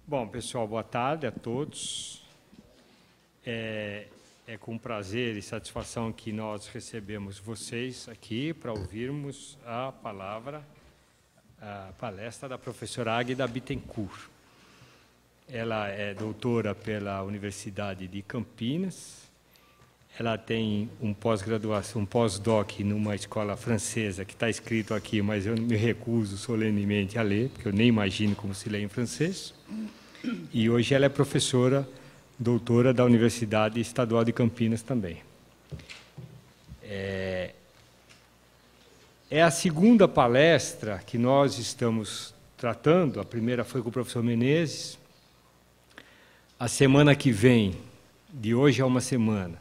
Bom, pessoal, boa tarde a todos. É com prazer e satisfação que nós recebemos vocês aqui para ouvirmos a palestra da professora Águida Bittencourt. Ela é doutora pela Universidade de Campinas. Ela tem um pós-graduação, um pós-doc numa escola francesa, que está escrito aqui, mas eu me recuso solenemente a ler, porque eu nem imagino como se lê em francês. E hoje ela é professora, doutora da Universidade Estadual de Campinas também. É a segunda palestra que nós estamos tratando. A primeira foi com o professor Menezes. A semana que vem, de hoje a uma semana,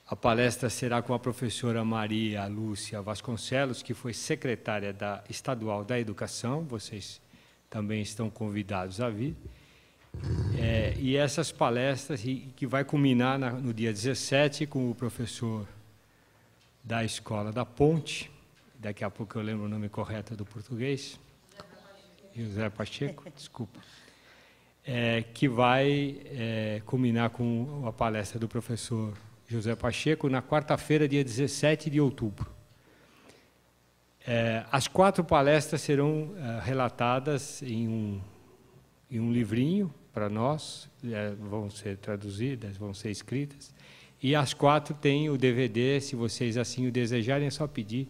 a palestra será com a professora Maria Lúcia Vasconcelos, que foi secretária da Estadual da Educação. Vocês também estão convidados a vir. E essas palestras, que vai culminar no dia 17 com o professor da Escola da Ponte, daqui a pouco eu lembro o nome correto do português, José Pacheco, desculpa, que vai culminar com a palestra do professor José Pacheco na quarta-feira, dia 17 de outubro. As 4 palestras serão relatadas em um livrinho para nós, vão ser traduzidas, vão ser escritas, e as 4 têm o DVD, se vocês assim o desejarem, é só pedir,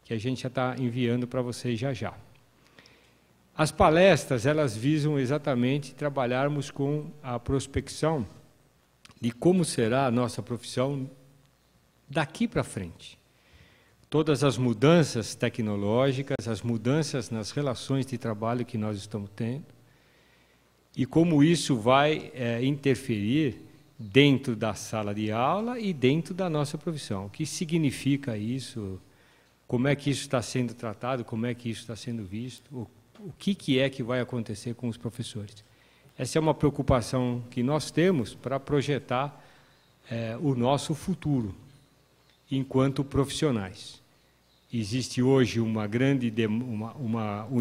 que a gente já está enviando para vocês já já. As palestras, elas visam exatamente trabalharmos com a prospecção de como será a nossa profissão daqui para frente. Todas as mudanças tecnológicas, as mudanças nas relações de trabalho que nós estamos tendo, e como isso vai interferir dentro da sala de aula e dentro da nossa profissão. O que significa isso? Como é que isso está sendo tratado? Como é que isso está sendo visto? O que é que vai acontecer com os professores? Essa é uma preocupação que nós temos para projetar o nosso futuro enquanto profissionais. Existe hoje o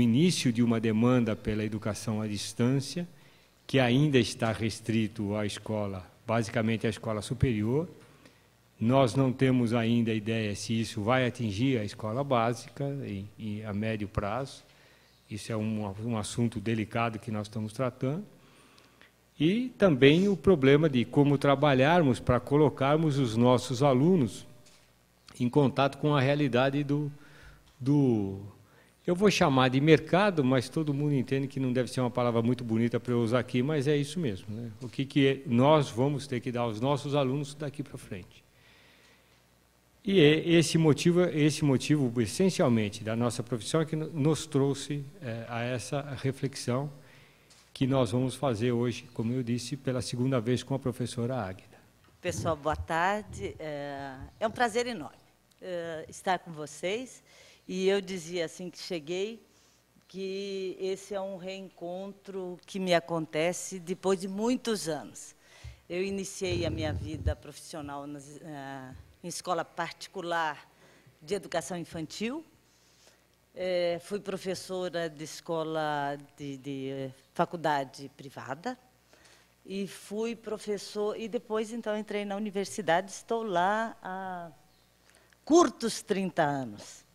início de uma demanda pela educação à distância, que ainda está restrito à escola, basicamente à escola superior. Nós não temos ainda ideia se isso vai atingir a escola básica a médio prazo. Isso é um assunto delicado que nós estamos tratando. E também o problema de como trabalharmos para colocarmos os nossos alunos em contato com a realidade eu vou chamar de mercado, mas todo mundo entende que não deve ser uma palavra muito bonita para eu usar aqui, mas é isso mesmo, né? O que nós vamos ter que dar aos nossos alunos daqui para frente. E esse motivo, essencialmente, da nossa profissão é que nos trouxe a essa reflexão que nós vamos fazer hoje, como eu disse, pela segunda vez com a professora Águida. Pessoal, boa tarde. É um prazer enorme estar com vocês. E eu dizia, assim que cheguei, que esse é um reencontro que me acontece depois de muitos anos. Eu iniciei a minha vida profissional em escola particular de educação infantil. Fui professora de escola de faculdade privada. E fui professor, e depois, então, entrei na universidade. Estou lá há curtos 30 anos.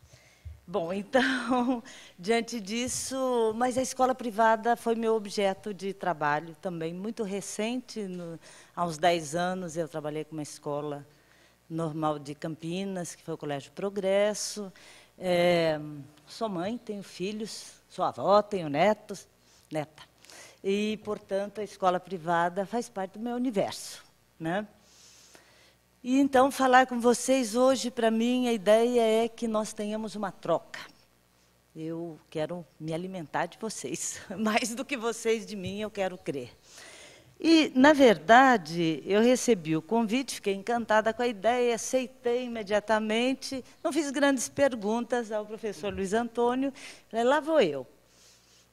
Bom, então, diante disso, mas a escola privada foi meu objeto de trabalho também, muito recente. Há uns 10 anos eu trabalhei com uma escola normal de Campinas, que foi o Colégio Progresso. Sou mãe, tenho filhos, sou avó, tenho neta. E, portanto, a escola privada faz parte do meu universo, né? E, então, falar com vocês hoje, para mim, a ideia é que nós tenhamos uma troca. Eu quero me alimentar de vocês, mais do que vocês de mim, eu quero crer. E, na verdade, eu recebi o convite, fiquei encantada com a ideia, aceitei imediatamente, não fiz grandes perguntas ao professor Luiz Antônio, falei, lá vou eu.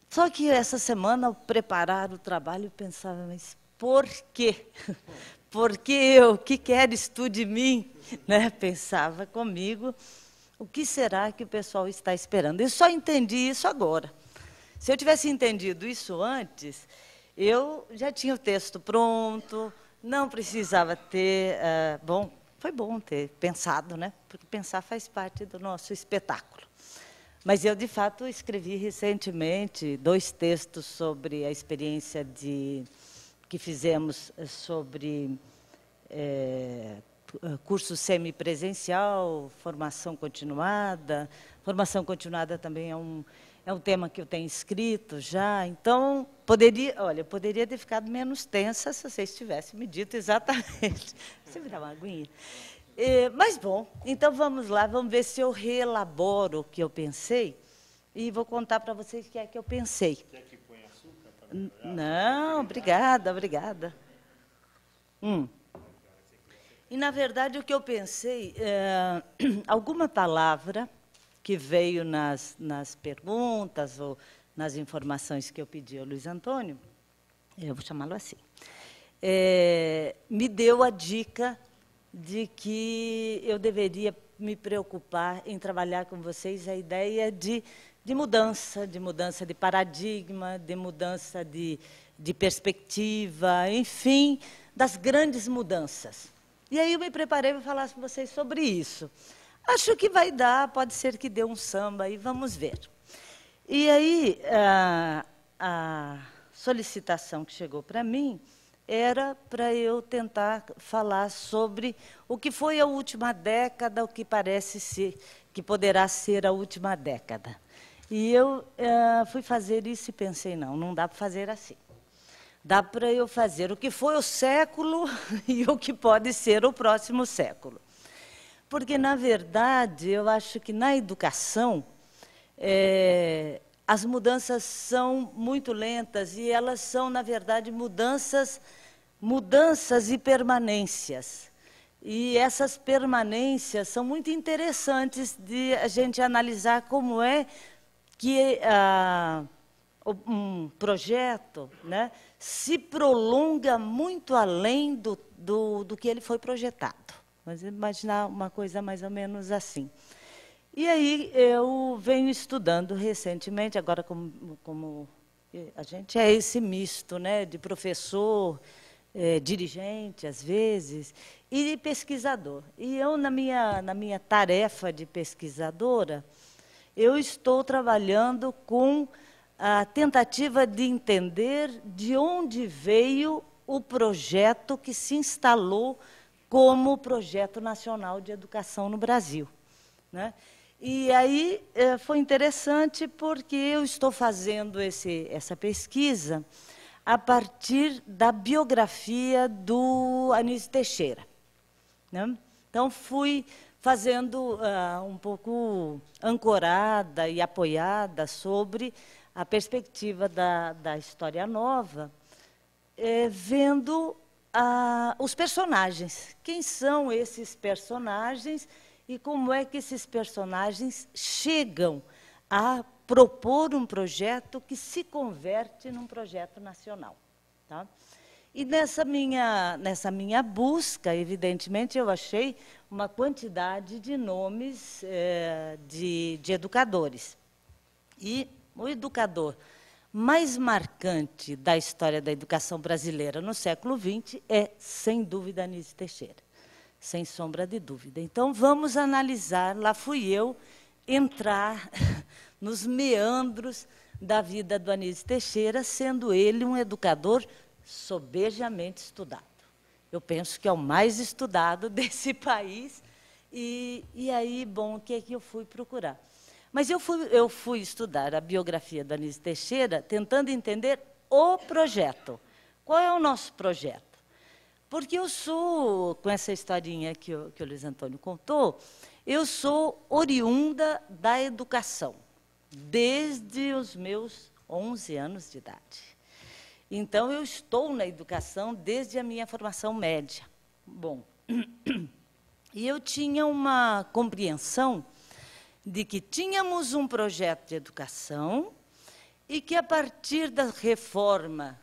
Só que essa semana, ao preparar o trabalho, eu pensava, mas por quê? Porque eu, que queres tu de mim? Né? Pensava comigo, o que será que o pessoal está esperando? Eu só entendi isso agora. Se eu tivesse entendido isso antes, Eu já tinha o texto pronto, não precisava ter... bom, foi bom ter pensado, né? Porque pensar faz parte do nosso espetáculo. Mas eu, de fato, escrevi recentemente 2 textos sobre a experiência que fizemos sobre curso semipresencial, formação continuada. Formação continuada também é um tema que eu tenho escrito já. Então, poderia ter ficado menos tensa se vocês tivessem me dito exatamente. Você me dá uma aguinha? Mas, bom, então vamos lá, vamos ver se eu reelaboro o que eu pensei e vou contar para vocês o que é que eu pensei. Quer que põe açúcar para melhorar? Não, obrigada, obrigada. E, na verdade, o que eu pensei, alguma palavra que veio nas perguntas ou nas informações que eu pedi ao Luiz Antônio, eu vou chamá-lo assim, me deu a dica de que eu deveria me preocupar em trabalhar com vocês a ideia de mudança de paradigma, de mudança de perspectiva, enfim, das grandes mudanças. E aí eu me preparei para falar com vocês sobre isso. Acho que vai dar, pode ser que dê um samba, e vamos ver. E aí, a solicitação que chegou para mim era para eu tentar falar sobre o que foi a última década, o que parece ser, que poderá ser a última década. E eu fui fazer isso e pensei, não dá para fazer assim. Dá para eu fazer o que foi o século e o que pode ser o próximo século. Porque, na verdade, eu acho que na educação, as mudanças são muito lentas e elas são, na verdade, mudanças e permanências. E essas permanências são muito interessantes de a gente analisar como é que um projeto, né, se prolonga muito além do que ele foi projetado. Mas imaginar uma coisa mais ou menos assim. E aí eu venho estudando recentemente, agora como a gente é esse misto, né, de professor, dirigente, às vezes, e de pesquisador. E eu, na minha tarefa de pesquisadora, eu estou trabalhando com a tentativa de entender de onde veio o projeto que se instalou como Projeto Nacional de Educação no Brasil, né? E aí foi interessante porque eu estou fazendo essa pesquisa a partir da biografia do Anísio Teixeira, né? Então, fui fazendo um pouco ancorada e apoiada sobre a perspectiva da História Nova, vendo os personagens. Quem são esses personagens e como é que esses personagens chegam a propor um projeto que se converte num projeto nacional, tá? E nessa minha busca, evidentemente, eu achei uma quantidade de nomes de educadores. E o educador mais marcante da história da educação brasileira no século XX é, sem dúvida, Anísio Teixeira, sem sombra de dúvida. Então, vamos analisar, lá fui eu entrar nos meandros da vida do Anísio Teixeira, sendo ele um educador sobejamente estudado. Eu penso que é o mais estudado desse país. E aí, bom, o que é que eu fui procurar? Mas eu fui estudar a biografia do Anísio Teixeira, tentando entender o projeto. Qual é o nosso projeto? Porque eu sou, com essa historinha que o Luiz Antônio contou, eu sou oriunda da educação, desde os meus 11 anos de idade. Então, eu estou na educação desde a minha formação média. Bom, e eu tinha uma compreensão de que tínhamos um projeto de educação e que, a partir da reforma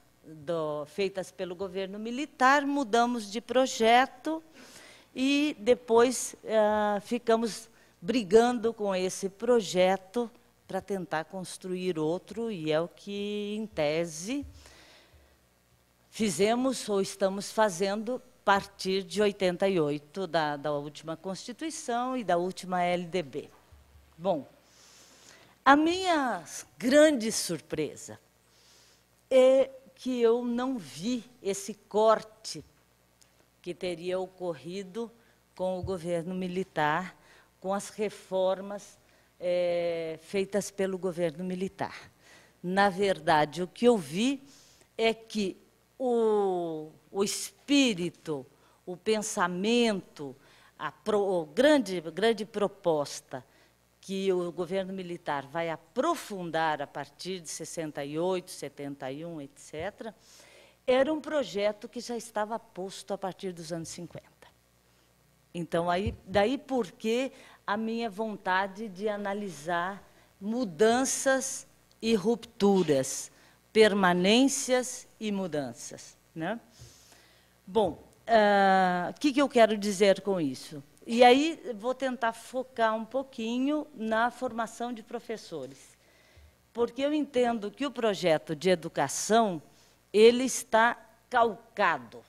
feitas pelo governo militar, mudamos de projeto e depois ficamos brigando com esse projeto para tentar construir outro, e é o que, em tese, fizemos ou estamos fazendo a partir de 88, da última Constituição e da última LDB. Bom, a minha grande surpresa é que eu não vi esse corte que teria ocorrido com o governo militar, com as reformas feitas pelo governo militar. Na verdade, o que eu vi é que o espírito, o pensamento, a grande proposta que o governo militar vai aprofundar a partir de 68, 71, etc., era um projeto que já estava posto a partir dos anos 50. Então, daí porque a minha vontade de analisar mudanças e rupturas, permanências e mudanças, né? Bom, o que eu quero dizer com isso? E aí vou tentar focar um pouquinho na formação de professores, porque eu entendo que o projeto de educação ele está calcado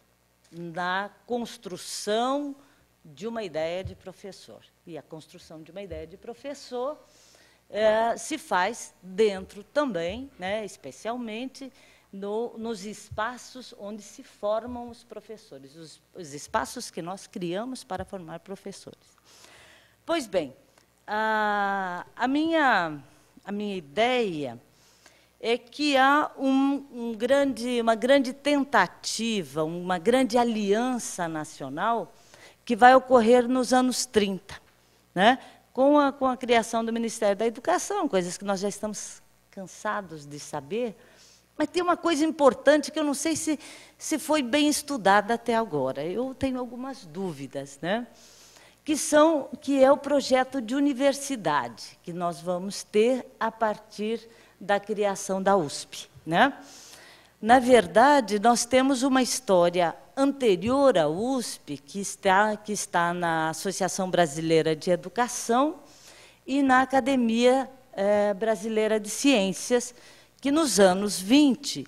na construção de uma ideia de professor. E a construção de uma ideia de professor se faz dentro também, né, especialmente, nos espaços onde se formam os professores, os espaços que nós criamos para formar professores. Pois bem, a minha ideia é que há uma grande tentativa, uma grande aliança nacional que vai ocorrer nos anos 30, né? Com a criação do Ministério da Educação, coisas que nós já estamos cansados de saber. Mas tem uma coisa importante que eu não sei se foi bem estudada até agora. Eu tenho algumas dúvidas, né? Que é o projeto de universidade que nós vamos ter a partir da criação da USP, né? Na verdade, nós temos uma história anterior à USP, que está na Associação Brasileira de Educação e na Academia Brasileira de Ciências, que nos anos 20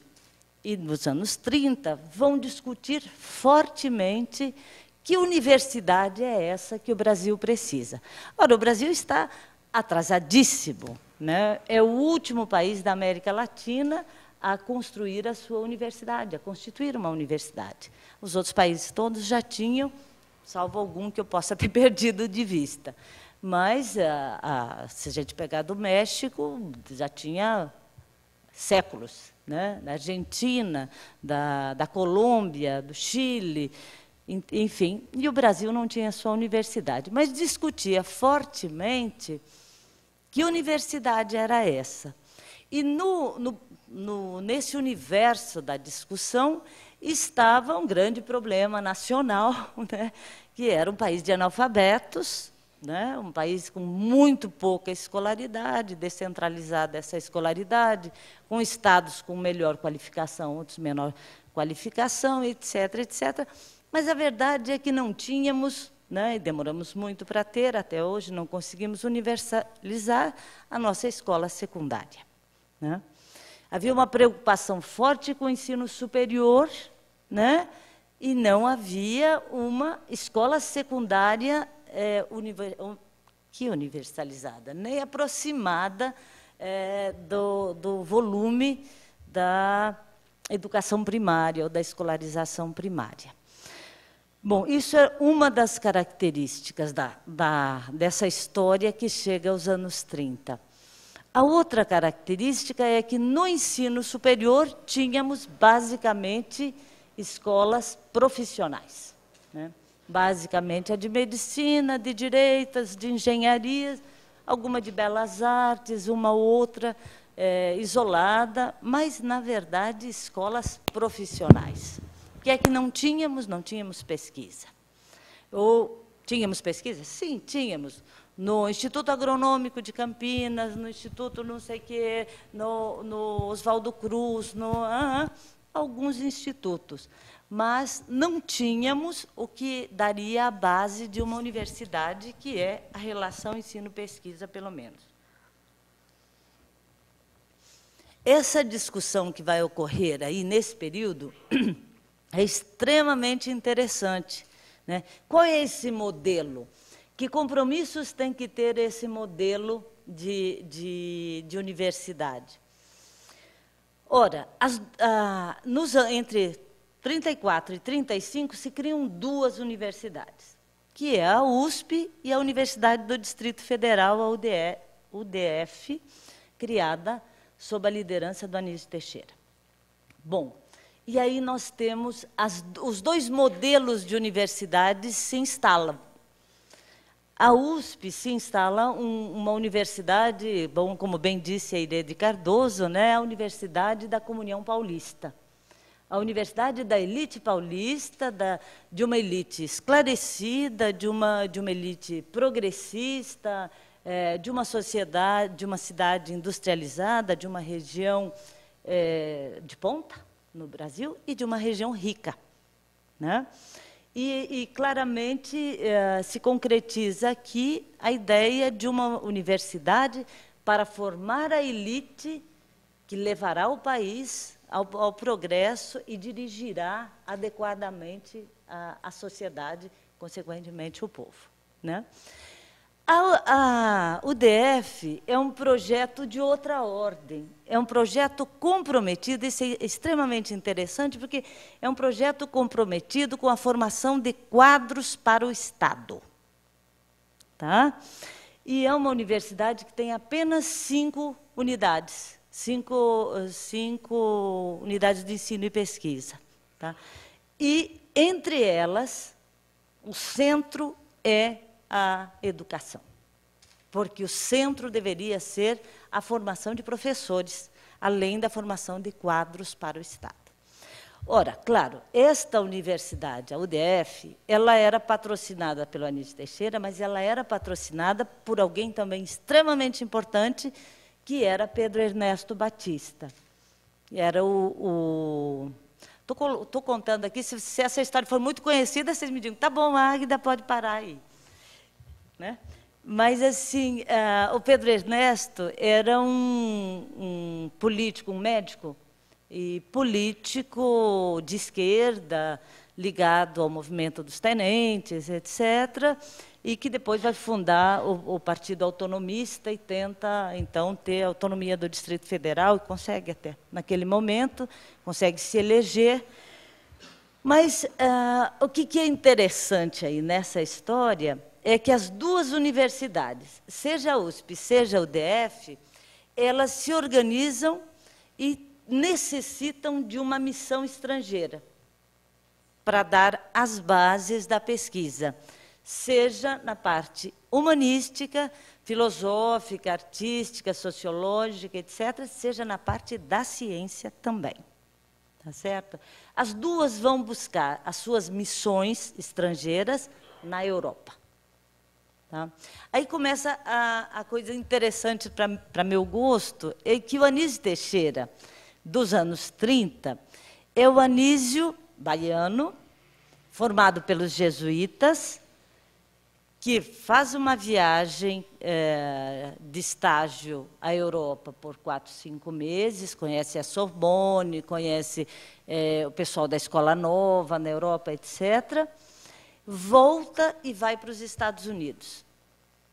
e nos anos 30 vão discutir fortemente que universidade é essa que o Brasil precisa. Ora, o Brasil está atrasadíssimo, né? É o último país da América Latina a construir a sua universidade, a constituir uma universidade. Os outros países todos já tinham, salvo algum que eu possa ter perdido de vista. Mas, se a gente pegar do México, já tinha séculos, né? Da Argentina, da Colômbia, do Chile, enfim. E o Brasil não tinha sua universidade, mas discutia fortemente que universidade era essa. E nesse universo da discussão estava um grande problema nacional, né, que era um país de analfabetos, né, um país com muito pouca escolaridade, descentralizada essa escolaridade, com estados com melhor qualificação, outros menor qualificação, etc., etc. Mas a verdade é que não tínhamos, né, e demoramos muito para ter, até hoje não conseguimos universalizar a nossa escola secundária, né? Havia uma preocupação forte com o ensino superior, né? E não havia uma escola secundária universalizada, nem aproximada do volume da educação primária ou da escolarização primária. Bom, isso é uma das características dessa história que chega aos anos 30. A outra característica é que no ensino superior tínhamos basicamente escolas profissionais, né? Basicamente a de medicina, de direitas, de engenharia, alguma de belas artes, uma outra isolada, mas, na verdade, escolas profissionais. O que é que não tínhamos? Não tínhamos pesquisa. Ou tínhamos pesquisa? Sim, tínhamos. No Instituto Agronômico de Campinas, no Instituto não sei o quê, no Oswaldo Cruz, alguns institutos. Mas não tínhamos o que daria a base de uma universidade, que é a relação ensino-pesquisa, pelo menos. essa discussão que vai ocorrer aí nesse período é extremamente interessante, né? Qual é esse modelo? Que compromissos tem que ter esse modelo de universidade? Ora, entre 34 e 35 se criam duas universidades, que é a USP e a Universidade do Distrito Federal, a UDF, criada sob a liderança do Anísio Teixeira. Bom, e aí nós temos os dois modelos de universidades se instalam. A USP se instala uma universidade, bom, como bem disse a Irede Cardoso, né, a Universidade da Comunhão Paulista. A universidade da elite paulista, de uma elite esclarecida, de uma elite progressista, de uma sociedade, de uma cidade industrializada, de uma região de ponta no Brasil e de uma região rica, né? E claramente se concretiza aqui a ideia de uma universidade para formar a elite que levará o país ao progresso e dirigirá adequadamente a sociedade, consequentemente o povo, né? A UDF é um projeto de outra ordem, é um projeto comprometido, isso é extremamente interessante, porque é um projeto comprometido com a formação de quadros para o Estado. Tá? E é uma universidade que tem apenas 5 unidades, 5 unidades de ensino e pesquisa. Tá? E, entre elas, o centro é a educação, porque o centro deveria ser a formação de professores, além da formação de quadros para o Estado. Ora, claro, esta universidade, a UDF, ela era patrocinada pelo Anísio Teixeira, mas ela era patrocinada por alguém também extremamente importante, que era Pedro Ernesto Batista. Era Estou contando aqui, se essa história for muito conhecida, vocês me digam, tá bom, Águida, pode parar aí. Né? Mas, assim, o Pedro Ernesto era um político, um médico, e político de esquerda, ligado ao movimento dos tenentes, etc., e que depois vai fundar o Partido Autonomista e tenta, então, ter a autonomia do Distrito Federal, e consegue até, naquele momento, consegue se eleger. Mas o que é interessante aí nessa história é que as duas universidades, seja a USP, seja a UDF, elas se organizam e necessitam de uma missão estrangeira para dar as bases da pesquisa, seja na parte humanística, filosófica, artística, sociológica, etc., seja na parte da ciência também. Tá certo? As duas vão buscar as suas missões estrangeiras na Europa. Tá? Aí começa a coisa interessante para meu gosto, é que o Anísio Teixeira, dos anos 30, é o Anísio baiano, formado pelos jesuítas, que faz uma viagem de estágio à Europa por 4, 5 meses, conhece a Sorbonne, conhece o pessoal da Escola Nova na Europa, etc., volta e vai para os Estados Unidos.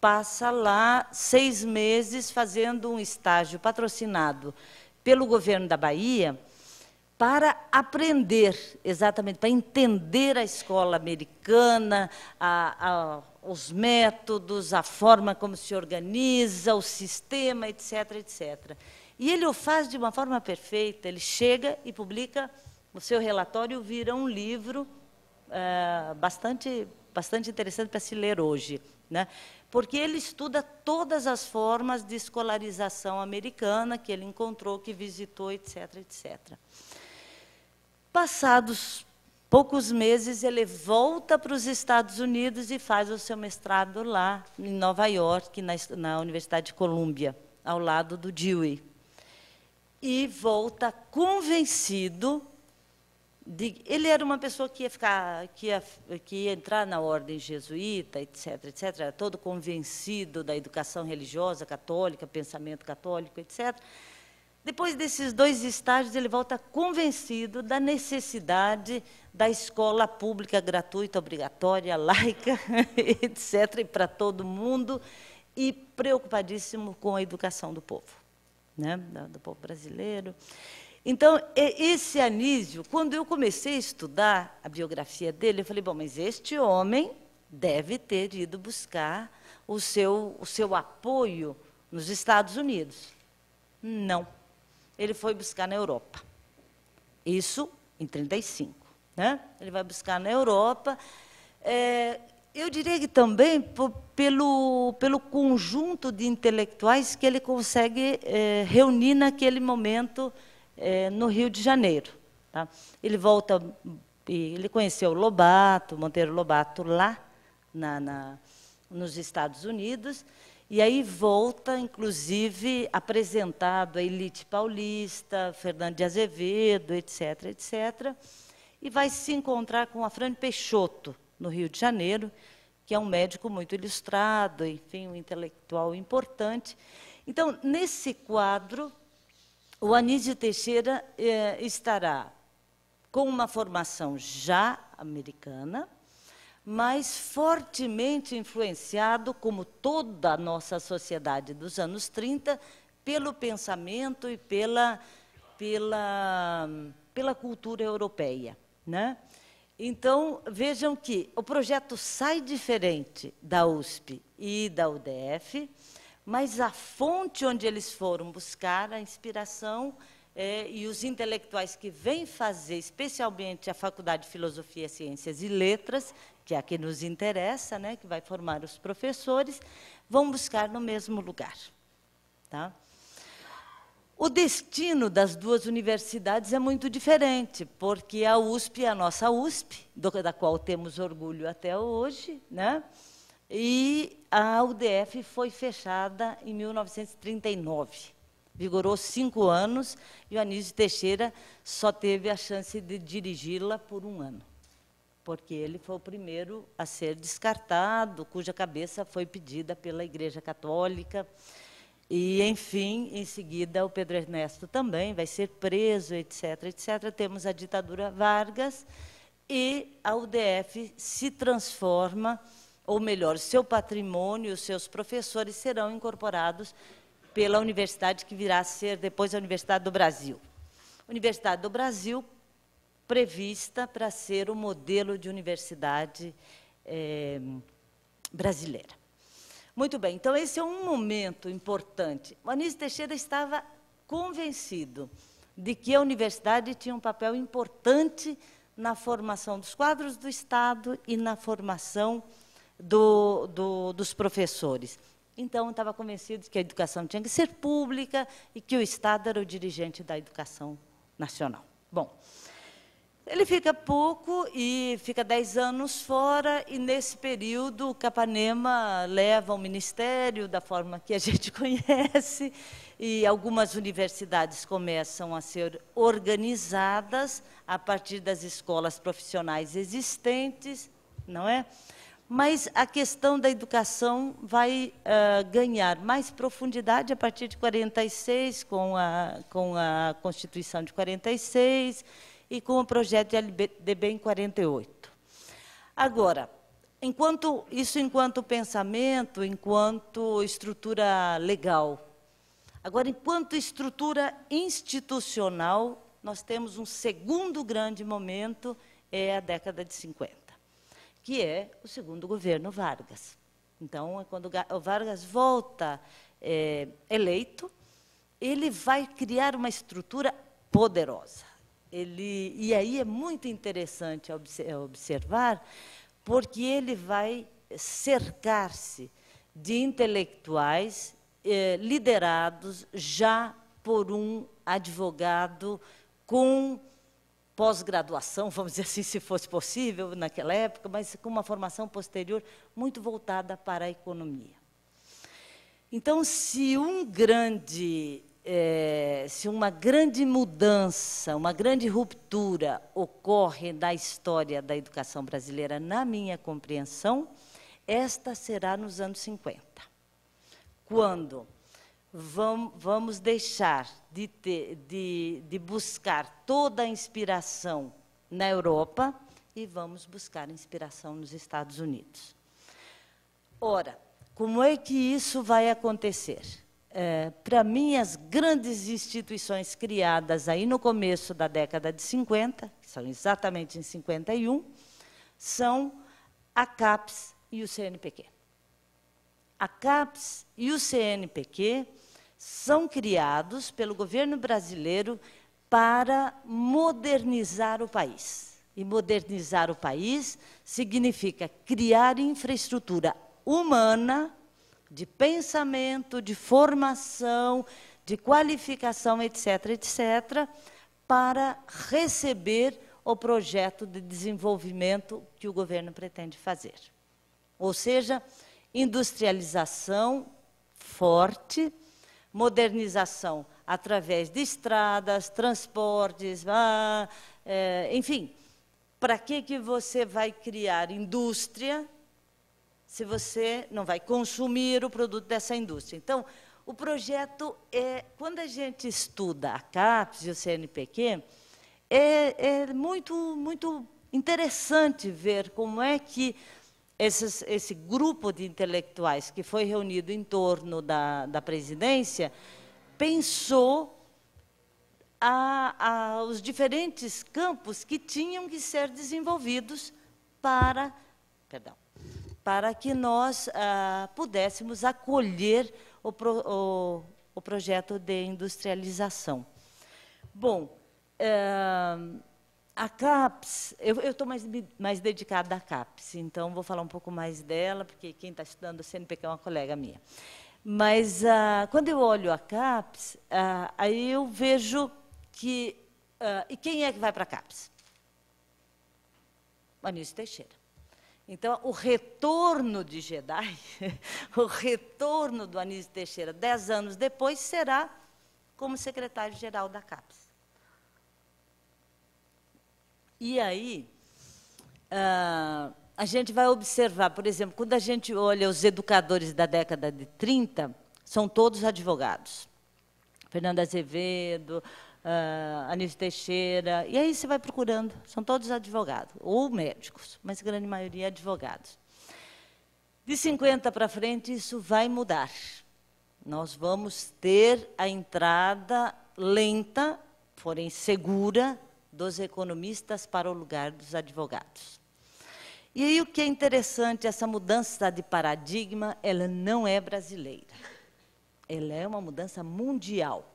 Passa lá 6 meses fazendo um estágio patrocinado pelo governo da Bahia para aprender, exatamente, para entender a escola americana, os métodos, a forma como se organiza, o sistema, etc., etc. E ele o faz de uma forma perfeita, ele chega e publica o seu relatório, vira um livro bastante interessante para se ler hoje, né? Porque ele estuda todas as formas de escolarização americana que ele encontrou, que visitou, etc., etc. Passados poucos meses, ele volta para os Estados Unidos e faz o seu mestrado lá, em Nova York, na Universidade de Colômbia, ao lado do Dewey. E volta convencido ele era uma pessoa que ia entrar na ordem jesuíta, etc., etc., era todo convencido da educação religiosa católica, pensamento católico, etc., Depois desses 2 estágios, ele volta convencido da necessidade da escola pública gratuita, obrigatória, laica, etc., e para todo mundo, e preocupadíssimo com a educação do povo, né, do povo brasileiro. Então, esse Anísio, quando eu comecei a estudar a biografia dele, eu falei, bom, mas este homem deve ter ido buscar o seu apoio nos Estados Unidos. Não. Ele foi buscar na Europa. Isso em 1935. Né? Ele vai buscar na Europa. Eu diria que também pelo conjunto de intelectuais que ele consegue reunir naquele momento no Rio de Janeiro. Tá? Ele volta, ele conheceu Lobato, Monteiro Lobato, lá nos Estados Unidos, e aí volta, inclusive, apresentado à elite paulista, Fernando de Azevedo, etc., etc., e vai se encontrar com Afrânio Peixoto, no Rio de Janeiro, que é um médico muito ilustrado, enfim, um intelectual importante. Então, nesse quadro, o Anísio Teixeira estará com uma formação já americana, mas fortemente influenciado, como toda a nossa sociedade dos anos 30, pelo pensamento e pela cultura europeia. Né? Então, vejam que o projeto sai diferente da USP e da UDF, mas a fonte onde eles foram buscar a inspiração e os intelectuais que vêm fazer, especialmente a Faculdade de Filosofia, Ciências e Letras, que é a que nos interessa, né, que vai formar os professores, vão buscar no mesmo lugar. Tá? O destino das 2 universidades é muito diferente, porque a USP é a nossa USP, da qual temos orgulho até hoje, né? E a UDF foi fechada em 1939. Vigorou 5 anos, e o Anísio Teixeira só teve a chance de dirigi-la por 1 ano, porque ele foi o primeiro a ser descartado, cuja cabeça foi pedida pela Igreja Católica. E, enfim, em seguida, o Pedro Ernesto também vai ser preso, etc., etc. Temos a ditadura Vargas, e a UDF se transforma, ou melhor, seu patrimônio, os seus professores serão incorporados pela universidade que virá a ser depois a Universidade do Brasil. Universidade do Brasil, prevista para ser o modelo de universidade brasileira. Muito bem, então esse é um momento importante. O Anísio Teixeira estava convencido de que a universidade tinha um papel importante na formação dos quadros do Estado e na formação dos professores. Então, estava convencido de que a educação tinha que ser pública e que o Estado era o dirigente da educação nacional. Bom, ele fica pouco e fica 10 anos fora, e, nesse período, o Capanema leva ao ministério da forma que a gente conhece, e algumas universidades começam a ser organizadas a partir das escolas profissionais existentes, não é? Mas a questão da educação vai ganhar mais profundidade a partir de 46, com a Constituição de 46, e com o projeto de LDB em 48. Agora, enquanto pensamento, enquanto estrutura legal. Agora, enquanto estrutura institucional, nós temos um segundo grande momento, é a década de 50, que é o segundo governo Vargas. Então, quando o Vargas volta eleito, ele vai criar uma estrutura poderosa. E aí é muito interessante observar, porque ele vai cercar-se de intelectuais liderados já por um advogado com pós-graduação, vamos dizer assim, se fosse possível naquela época, mas com uma formação posterior muito voltada para a economia. Então, se uma grande mudança, uma grande ruptura ocorre na história da educação brasileira, na minha compreensão, esta será nos anos 50, quando vamos deixar de buscar toda a inspiração na Europa e vamos buscar inspiração nos Estados Unidos. Ora, como é que isso vai acontecer? Para mim, as grandes instituições criadas aí no começo da década de 50, que são exatamente em 51, são a CAPES e o CNPq. A CAPES e o CNPq são criados pelo governo brasileiro para modernizar o país. E modernizar o país significa criar infraestrutura humana, de pensamento, de formação, de qualificação, etc., etc., para receber o projeto de desenvolvimento que o governo pretende fazer. Ou seja, industrialização forte, modernização através de estradas, transportes, enfim. Para que você vai criar indústria se você não vai consumir o produto dessa indústria? Então, o projeto quando a gente estuda a CAPES e o CNPq, é muito interessante ver como é que esse grupo de intelectuais que foi reunido em torno da presidência pensou os diferentes campos que tinham que ser desenvolvidos para que nós pudéssemos acolher o projeto de industrialização. Bom, a CAPES, eu estou mais dedicada à CAPES, então vou falar um pouco mais dela, porque quem está estudando o CNPq é uma colega minha. Mas, quando eu olho a CAPES, aí eu vejo que... e quem é que vai para a CAPES? Anísio Teixeira. Então, o retorno de Jedi, o retorno do Anísio Teixeira, 10 anos depois, será como secretário-geral da CAPES. E aí, a gente vai observar, por exemplo, quando a gente olha os educadores da década de 30, são todos advogados. Fernando Azevedo, Anísio Teixeira, e aí você vai procurando, são todos advogados, ou médicos, mas a grande maioria advogados. De 50 para frente, isso vai mudar. Nós vamos ter a entrada lenta, porém segura, dos economistas para o lugar dos advogados. E aí o que é interessante, essa mudança de paradigma, ela não é brasileira. Ela é uma mudança mundial.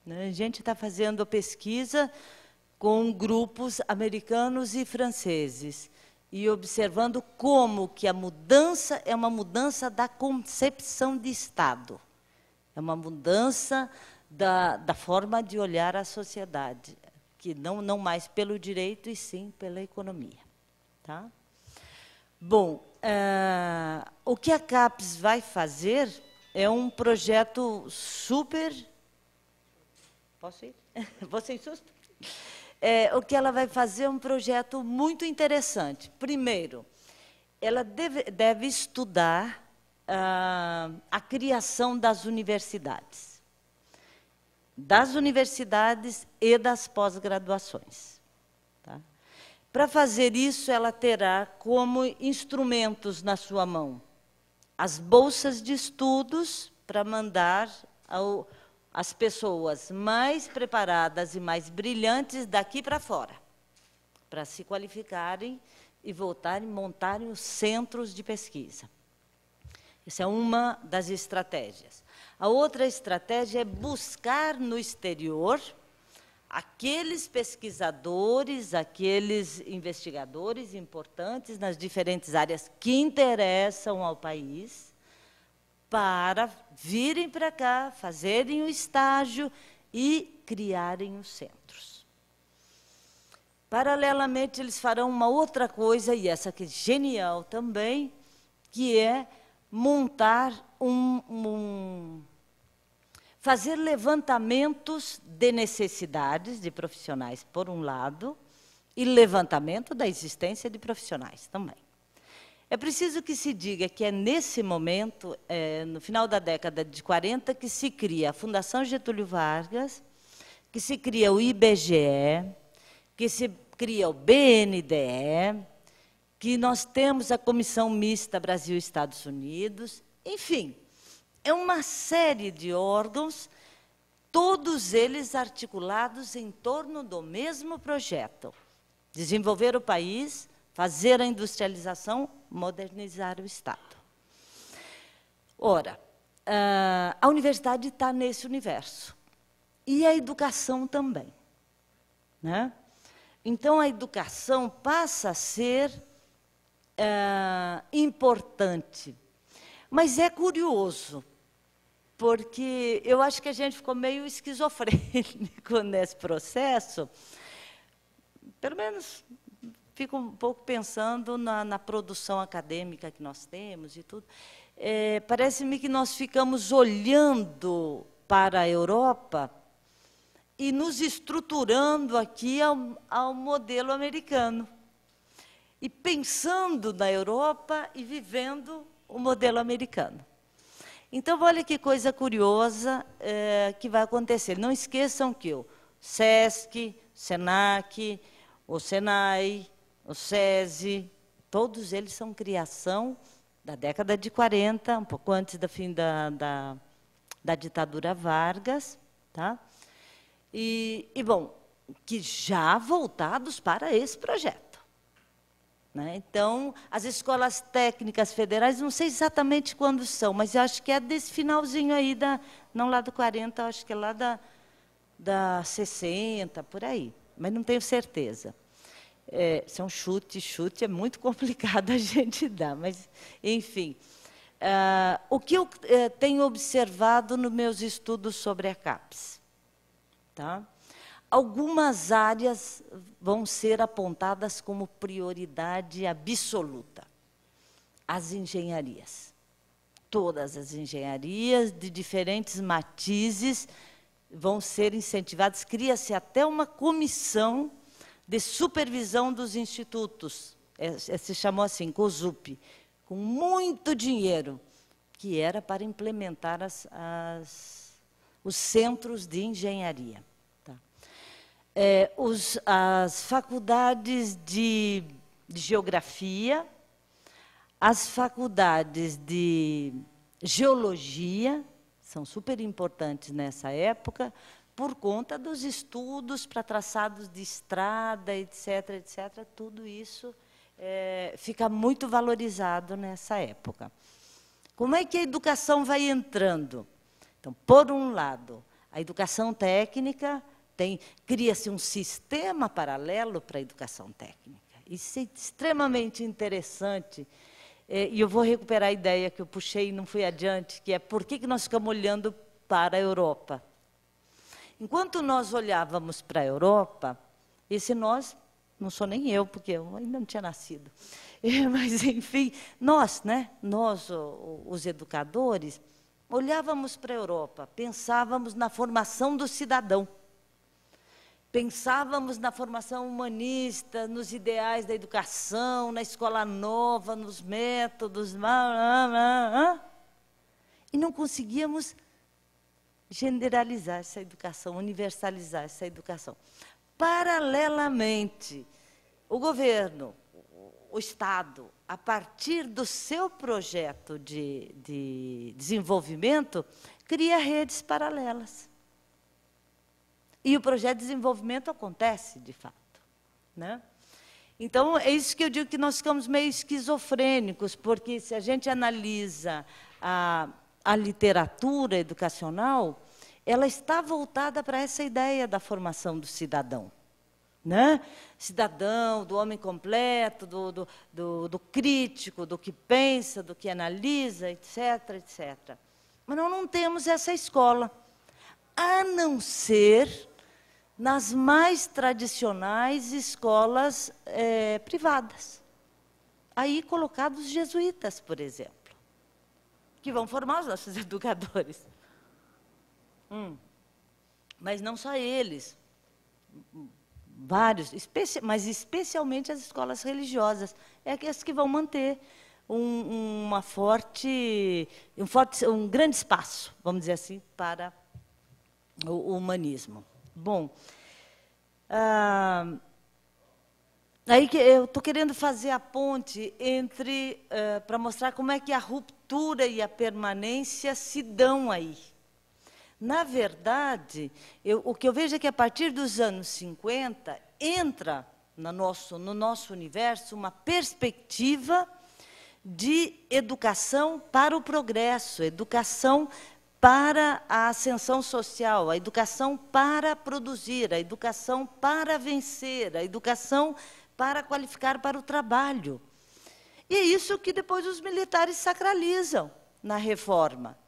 A gente está fazendo pesquisa com grupos americanos e franceses e observando como que a mudança é uma mudança da concepção de Estado. É uma mudança da forma de olhar a sociedade, que não mais pelo direito, e sim pela economia. Tá? Bom, o que a CAPES vai fazer é um projeto super... Posso ir? Vou sem susto? O que ela vai fazer é um projeto muito interessante. Primeiro, ela deve estudar a criação das universidades e das pós-graduações. Tá? Para fazer isso, ela terá como instrumentos na sua mão as bolsas de estudos para mandar as pessoas mais preparadas e mais brilhantes daqui para fora, para se qualificarem e voltarem, montarem os centros de pesquisa. Essa é uma das estratégias. A outra estratégia é buscar no exterior aqueles pesquisadores, aqueles investigadores importantes nas diferentes áreas que interessam ao país, para virem para cá, fazerem o estágio e criarem os centros. Paralelamente, eles farão uma outra coisa, e essa que é genial também, que é montar fazer levantamentos de necessidades de profissionais, por um lado, e levantamento da existência de profissionais também. É preciso que se diga que é nesse momento, no final da década de 40, que se cria a Fundação Getúlio Vargas, que se cria o IBGE, que se cria o BNDE, que nós temos a Comissão Mista Brasil-Estados Unidos, enfim, é uma série de órgãos, todos eles articulados em torno do mesmo projeto: desenvolver o país, fazer a industrialização, modernizar o Estado. Ora, a universidade está nesse universo, e a educação também, né? Então, a educação passa a ser importante. Mas é curioso, porque eu acho que a gente ficou meio esquizofrênico nesse processo. Pelo menos fico um pouco pensando na produção acadêmica que nós temos e tudo. Parece-me que nós ficamos olhando para a Europa e nos estruturando aqui ao modelo americano. E pensando na Europa e vivendo o modelo americano. Então, olha que coisa curiosa que vai acontecer. Não esqueçam que o SESC, o SENAC, o SENAI, o SESI, todos eles são criação da década de 40, um pouco antes do fim da ditadura Vargas, tá? Bom, que já voltados para esse projeto, né? Então, as escolas técnicas federais, não sei exatamente quando são, mas eu acho que é desse finalzinho aí, não lá do 40, acho que é lá da 60, por aí, mas não tenho certeza. Isso é um chute é muito complicado a gente dar, mas, enfim. O que eu tenho observado nos meus estudos sobre a CAPES? Tá? Algumas áreas vão ser apontadas como prioridade absoluta. As engenharias. Todas as engenharias, de diferentes matizes, vão ser incentivadas. Cria-se até uma comissão de supervisão dos institutos. Se chamou assim, COSUP, com muito dinheiro, que era para implementar os centros de engenharia. Tá? As faculdades de geografia, as faculdades de geologia, são super importantes nessa época, por conta dos estudos para traçados de estrada, etc., etc., tudo isso fica muito valorizado nessa época. Como é que a educação vai entrando? Então, por um lado, a educação técnica, cria-se um sistema paralelo para a educação técnica. Isso é extremamente interessante. E eu vou recuperar a ideia que eu puxei e não fui adiante, que é por que nós ficamos olhando para a Europa. Enquanto nós olhávamos para a Europa, esse nós, não sou nem eu, porque eu ainda não tinha nascido, mas, enfim, nós, os educadores, olhávamos para a Europa, pensávamos na formação do cidadão, pensávamos na formação humanista, nos ideais da educação, na escola nova, nos métodos, e não conseguíamos generalizar essa educação, universalizar essa educação. Paralelamente, o governo, o Estado, a partir do seu projeto de desenvolvimento, cria redes paralelas. E o projeto de desenvolvimento acontece, de fato, né? Então, é isso que eu digo que nós ficamos meio esquizofrênicos, porque se a gente analisa a literatura educacional, ela está voltada para essa ideia da formação do cidadão, né? Cidadão, do homem completo, do crítico, do que pensa, do que analisa, etc., etc. Mas nós não temos essa escola, a não ser nas mais tradicionais escolas privadas. Aí colocados os jesuítas, por exemplo, que vão formar os nossos educadores. Mas não só eles, vários, mas especialmente as escolas religiosas, as que vão manter um grande espaço, vamos dizer assim, para o humanismo. Bom, aí que eu estou querendo fazer a ponte entre, para mostrar como é que a ruptura e a permanência se dão aí. Na verdade, o que eu vejo é que, a partir dos anos 50, entra no nosso universo uma perspectiva de educação para o progresso, educação para a ascensão social, a educação para produzir, a educação para vencer, a educação para qualificar para o trabalho. E é isso que depois os militares sacralizam na reforma,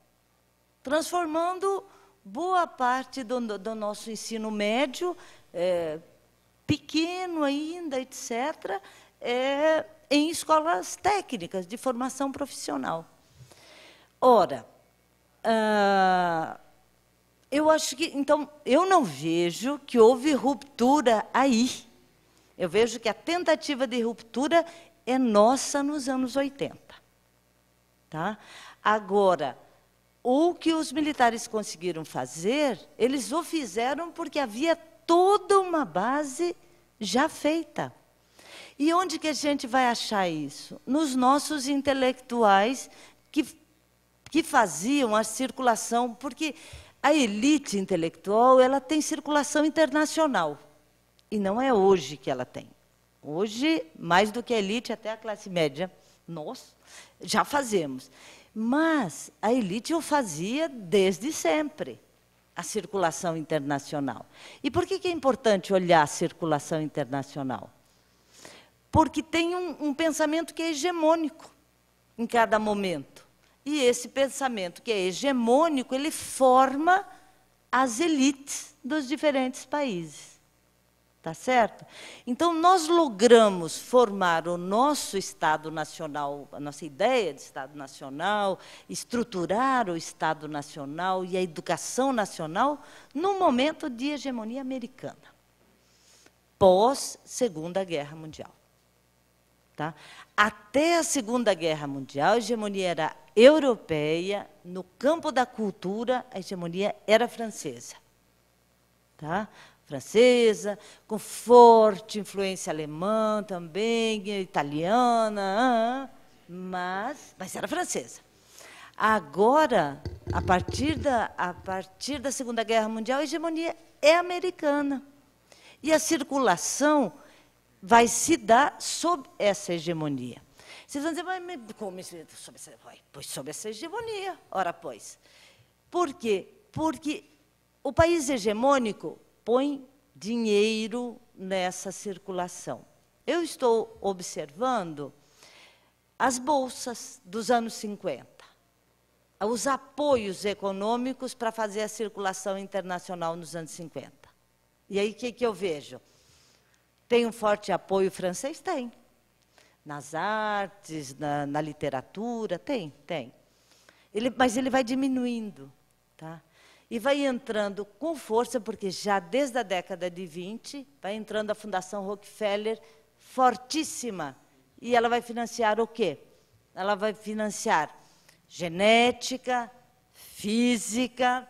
transformando boa parte do nosso ensino médio, pequeno ainda, etc., em escolas técnicas de formação profissional. Ora, eu acho que, então, eu não vejo que houve ruptura aí. Eu vejo que a tentativa de ruptura é nossa nos anos 80. Tá? Agora, o que os militares conseguiram fazer, eles o fizeram porque havia toda uma base já feita. E onde que a gente vai achar isso? Nos nossos intelectuais que faziam a circulação, porque a elite intelectual ela tem circulação internacional. E não é hoje que ela tem. Hoje, mais do que a elite, até a classe média, nós já fazemos. Mas a elite o fazia desde sempre, a circulação internacional. E por que é importante olhar a circulação internacional? Porque tem um pensamento que é hegemônico em cada momento. E esse pensamento que é hegemônico, ele forma as elites dos diferentes países. Tá certo? Então, nós logramos formar o nosso Estado Nacional, a nossa ideia de Estado Nacional, estruturar o Estado Nacional e a educação nacional num momento de hegemonia americana, pós-Segunda Guerra Mundial. Tá? Até a Segunda Guerra Mundial, a hegemonia era europeia, no campo da cultura, a hegemonia era francesa. Tá? Francesa, com forte influência alemã também, italiana, mas era francesa. Agora, a partir da Segunda Guerra Mundial, a hegemonia é americana. E a circulação vai se dar sob essa hegemonia. Vocês vão dizer, mas como sob essa hegemonia? Ora, pois. Por quê? Porque o país hegemônico põe dinheiro nessa circulação. Eu estou observando as bolsas dos anos 50, os apoios econômicos para fazer a circulação internacional nos anos 50. E aí, o que eu vejo? Tem um forte apoio francês? Tem. Nas artes, na literatura, tem. Mas ele vai diminuindo. Tá? E vai entrando com força, porque já desde a década de 20, vai entrando a Fundação Rockefeller, fortíssima. E ela vai financiar o quê? Ela vai financiar genética, física,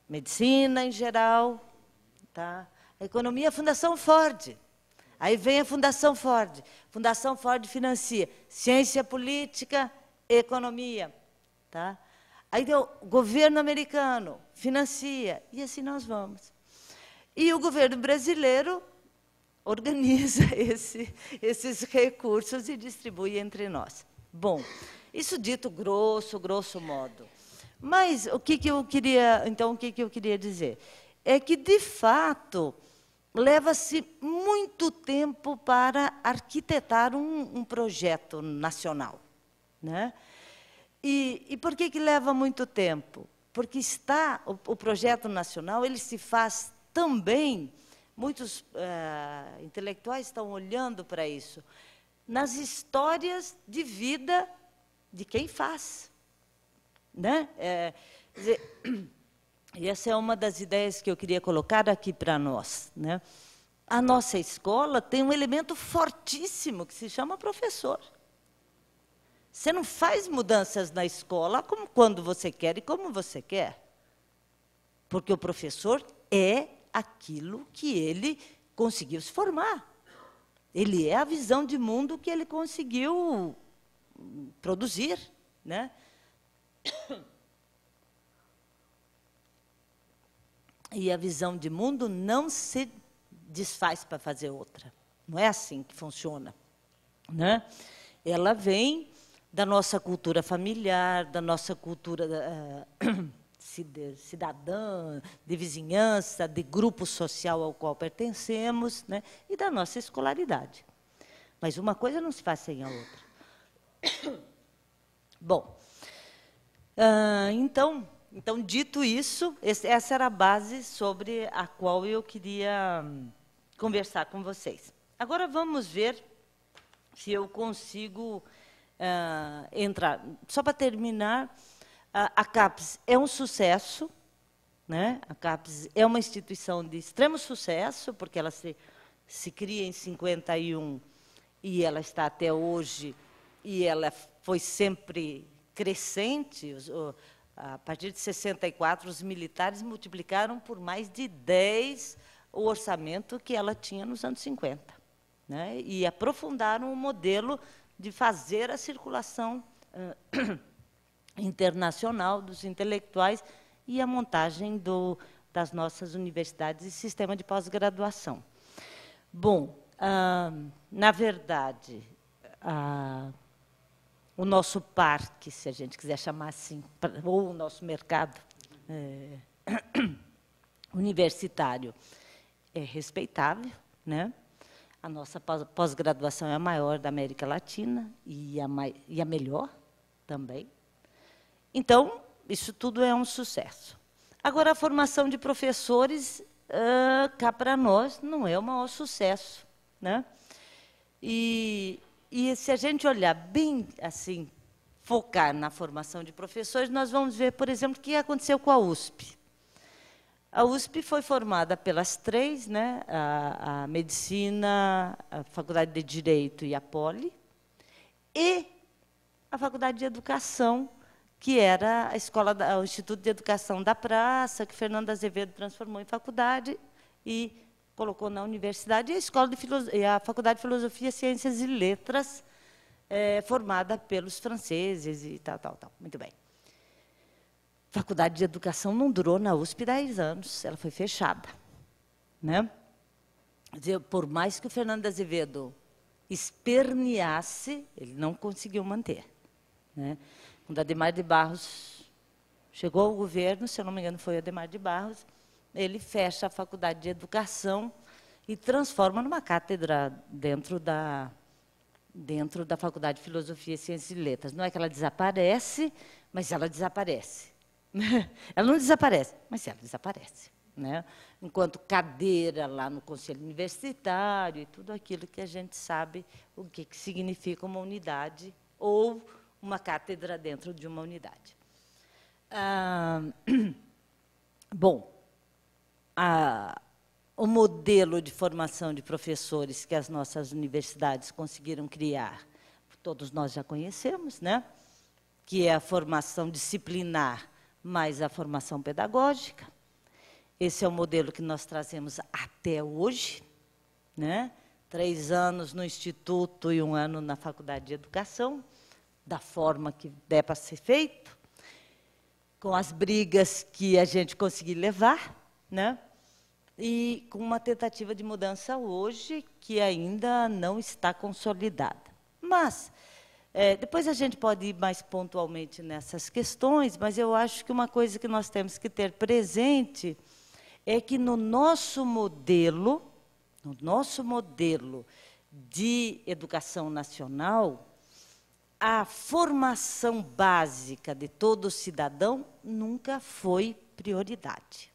medicina em geral. Tá? A economia, a Fundação Ford. Aí vem a Fundação Ford. Fundação Ford financia ciência política, economia. Tá? Aí o governo americano financia, e assim nós vamos. E o governo brasileiro organiza esses recursos e distribui entre nós. Bom, isso dito grosso modo. Mas o que eu queria dizer? É que, de fato, leva-se muito tempo para arquitetar um projeto nacional. Né? E por que leva muito tempo? Porque o projeto nacional ele se faz também, muitos intelectuais estão olhando para isso, nas histórias de vida de quem faz. Né? Quer dizer, e essa é uma das ideias que eu queria colocar aqui para nós. Né? A nossa escola tem um elemento fortíssimo que se chama professor. Você não faz mudanças na escola como quando você quer e como você quer. Porque o professor é aquilo que ele conseguiu se formar. Ele é a visão de mundo que ele conseguiu produzir, né? E a visão de mundo não se desfaz para fazer outra. Não é assim que funciona, né? Ela vem da nossa cultura familiar, da nossa cultura cidadã, de vizinhança, de grupo social ao qual pertencemos, né? E da nossa escolaridade. Mas uma coisa não se faz sem a outra. Bom, então, dito isso, essa era a base sobre a qual eu queria conversar com vocês. Agora vamos ver se eu consigo entrar. Só para terminar, a CAPES é um sucesso, né? A CAPES é uma instituição de extremo sucesso, porque ela se cria em 51 e ela está até hoje, e ela foi sempre crescente. A partir de 64, os militares multiplicaram por mais de 10 o orçamento que ela tinha nos anos 50, né? E aprofundaram o modelo de fazer a circulação internacional dos intelectuais e a montagem das nossas universidades e sistema de pós-graduação. Bom, na verdade, o nosso parque, se a gente quiser chamar assim, ou o nosso mercado universitário é respeitável, né? A nossa pós-graduação é a maior da América Latina e a melhor também. Então, isso tudo é um sucesso. Agora, a formação de professores, cá para nós, não é o maior sucesso, né? E se a gente olhar bem, assim, focar na formação de professores, nós vamos ver, por exemplo, o que aconteceu com a USP. A USP foi formada pelas três, né? A Medicina, a Faculdade de Direito e a Poli, e a Faculdade de Educação, que era o Instituto de Educação da Praça, que Fernando Azevedo transformou em faculdade e colocou na universidade, e a Faculdade de Filosofia, Ciências e Letras, formada pelos franceses e tal. Muito bem. A Faculdade de Educação não durou na USP 10 anos, ela foi fechada, né? Quer dizer, por mais que o Fernando Azevedo esperneasse, ele não conseguiu manter, né? Quando Adhemar de Barros chegou ao governo, se eu não me engano, foi Adhemar de Barros, ele fecha a Faculdade de Educação e transforma numa cátedra dentro da Faculdade de Filosofia, Ciências e Letras. Não é que ela desaparece, mas ela desaparece. Ela não desaparece, mas ela desaparece, né? Enquanto cadeira lá no Conselho Universitário e tudo aquilo que a gente sabe o que significa uma unidade ou uma cátedra dentro de uma unidade. Bom, o modelo de formação de professores que as nossas universidades conseguiram criar, todos nós já conhecemos, né? Que é a formação disciplinar mais a formação pedagógica. Esse é o modelo que nós trazemos até hoje, né? 3 anos no Instituto e 1 ano na Faculdade de Educação, da forma que der para ser feito, com as brigas que a gente conseguir levar, né? E com uma tentativa de mudança hoje que ainda não está consolidada. Mas depois a gente pode ir mais pontualmente nessas questões, mas eu acho que uma coisa que nós temos que ter presente é que no nosso modelo de educação nacional, a formação básica de todo cidadão nunca foi prioridade.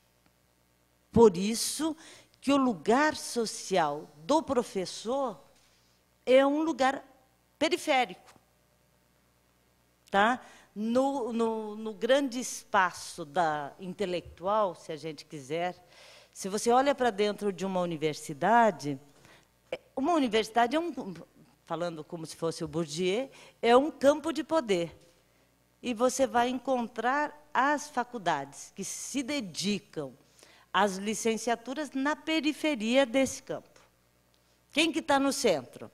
Por isso que o lugar social do professor é um lugar periférico. Tá? No grande espaço intelectual, se a gente quiser, se você olha para dentro de uma universidade é falando como se fosse o Bourdieu, é um campo de poder. E você vai encontrar as faculdades que se dedicam às licenciaturas na periferia desse campo. Quem que está no centro?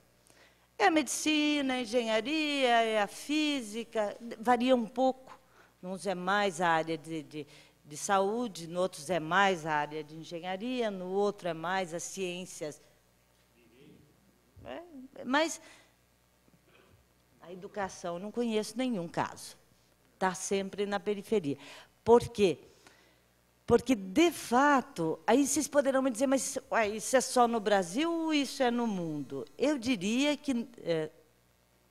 É a medicina, a engenharia, é a física, varia um pouco. Uns é mais a área de saúde, no outros é mais a área de engenharia, no outro é mais as ciências. Mas a educação, não conheço nenhum caso. Está sempre na periferia. Por quê? Porque, de fato, aí vocês poderão me dizer, mas isso é só no Brasil ou isso é no mundo? Eu diria que,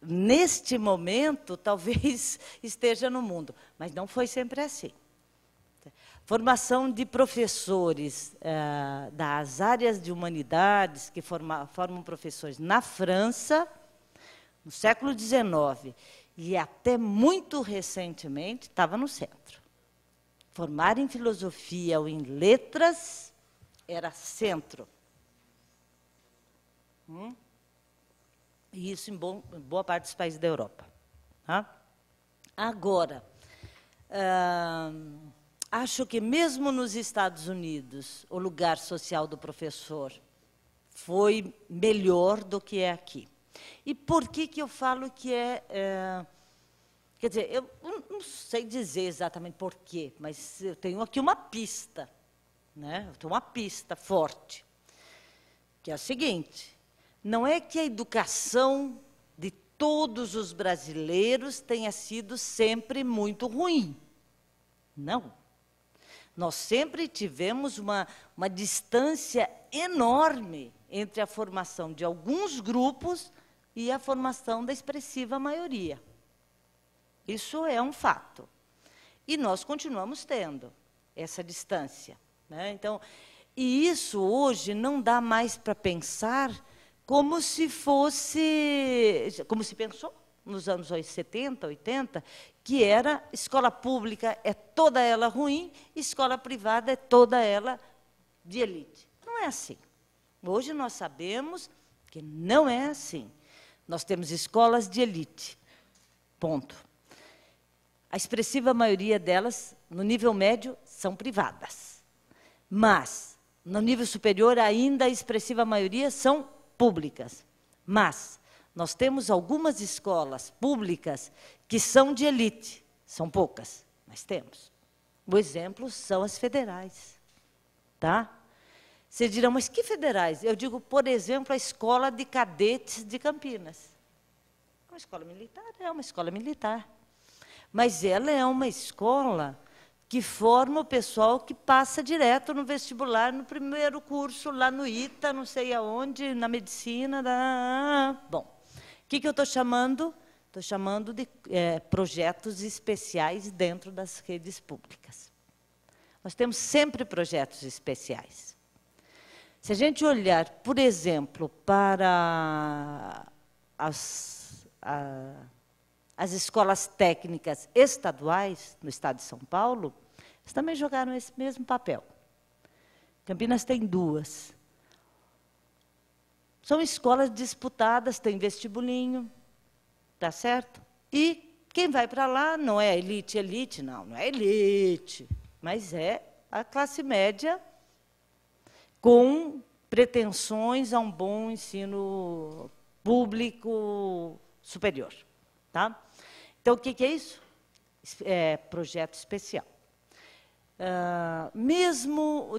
neste momento, talvez esteja no mundo, mas não foi sempre assim. Formação de professores das áreas de humanidades, que formam professores na França, no século XIX, e até muito recentemente, estava no centro. Formar em filosofia ou em letras era centro. E isso em boa parte dos países da Europa. Tá? Agora, acho que mesmo nos Estados Unidos, o lugar social do professor foi melhor do que é aqui. E por que eu falo que quer dizer, eu não sei dizer exatamente por quê, mas eu tenho aqui uma pista, né? Eu tenho uma pista forte, que é a seguinte: não é que a educação de todos os brasileiros tenha sido sempre muito ruim. Não. Nós sempre tivemos uma distância enorme entre a formação de alguns grupos e a formação da expressiva maioria. Isso é um fato. E nós continuamos tendo essa distância, né? Então, e isso hoje não dá mais para pensar como se pensou nos anos 70, 80, que era escola pública é toda ela ruim, escola privada é toda ela de elite. Não é assim. Hoje nós sabemos que não é assim. Nós temos escolas de elite, ponto. A expressiva maioria delas, no nível médio, são privadas. Mas, no nível superior, ainda a expressiva maioria são públicas. Mas nós temos algumas escolas públicas que são de elite. São poucas, mas temos. O exemplo são as federais. Tá? Vocês dirão, mas que federais? Eu digo, por exemplo, a Escola de Cadetes de Campinas. Uma escola militar? É uma escola militar. Mas ela é uma escola que forma o pessoal que passa direto no vestibular, no primeiro curso, lá no ITA, não sei aonde, na medicina. Bom, o que eu estou chamando? Estou chamando de projetos especiais dentro das redes públicas. Nós temos sempre projetos especiais. Se a gente olhar, por exemplo, para as escolas técnicas estaduais no estado de São Paulo, eles também jogaram esse mesmo papel. Campinas tem 2. São escolas disputadas, tem vestibulinho, tá certo? E quem vai para lá não é elite, não é elite, mas é a classe média com pretensões a um bom ensino público superior. Tá? Então, o que é isso? É projeto especial.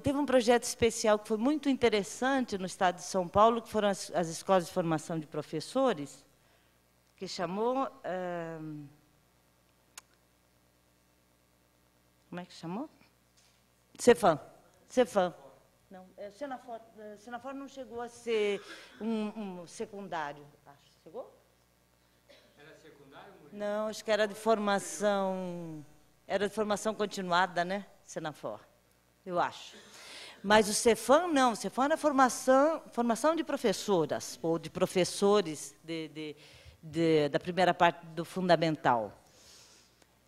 Teve um projeto especial que foi muito interessante no estado de São Paulo, que foram as escolas de formação de professores, que chamou... como é que chamou? Cefam. Não, Senafor não chegou a ser um secundário, acho. Chegou? Era secundário? Não, acho que era de formação continuada, né, Senafor? Eu acho. Mas o Cefam, não, o Cefam era formação de professoras, ou de professores da primeira parte do fundamental.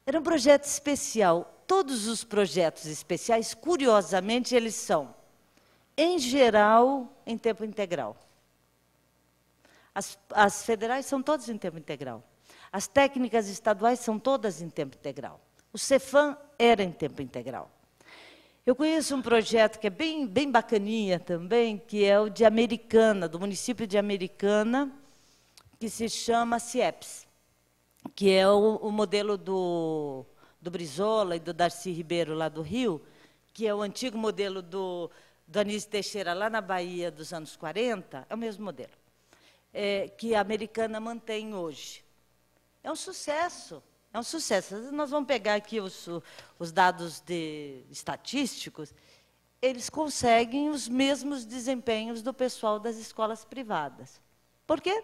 Era um projeto especial. Todos os projetos especiais, curiosamente, eles são, em geral, em tempo integral. As federais são todas em tempo integral. As técnicas estaduais são todas em tempo integral. O Cefam era em tempo integral. Eu conheço um projeto que é bem bacaninha também, que é o de Americana, do município de Americana, que se chama CIEPS, que é o modelo do Brizola e do Darcy Ribeiro, lá do Rio, que é o antigo modelo do Anísio Teixeira, lá na Bahia, dos anos 40, é o mesmo modelo, que a Americana mantém hoje. É um sucesso, é um sucesso. Nós vamos pegar aqui os dados estatísticos, eles conseguem os mesmos desempenhos do pessoal das escolas privadas. Por quê?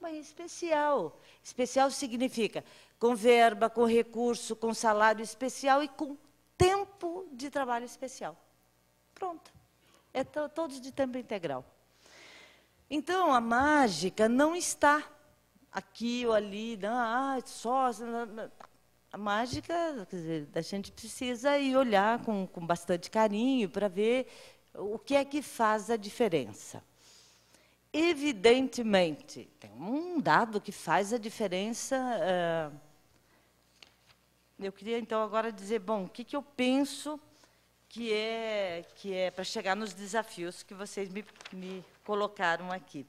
Mas especial. Especial significa com verba, com recurso, com salário especial e com tempo de trabalho especial. Pronto. É todos de tempo integral. Então, a mágica não está aqui ou ali, não, só... A mágica, quer dizer, a gente precisa ir olhar com bastante carinho para ver o que é que faz a diferença. Evidentemente, tem um dado que faz a diferença. Eu queria, então, agora dizer, bom, o que eu penso que é para chegar nos desafios que vocês me colocaram aqui.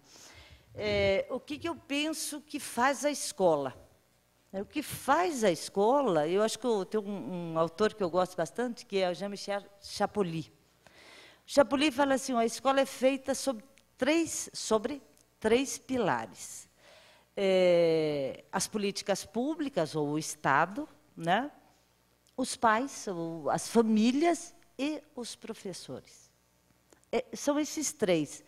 O que eu penso que faz a escola? O que faz a escola, eu acho que tem um autor que eu gosto bastante, que é o Jean-Michel Chapouly. Chapouly fala assim, a escola é feita sobre três pilares. As políticas públicas, ou o Estado, né? Os pais, ou as famílias e os professores. São esses três.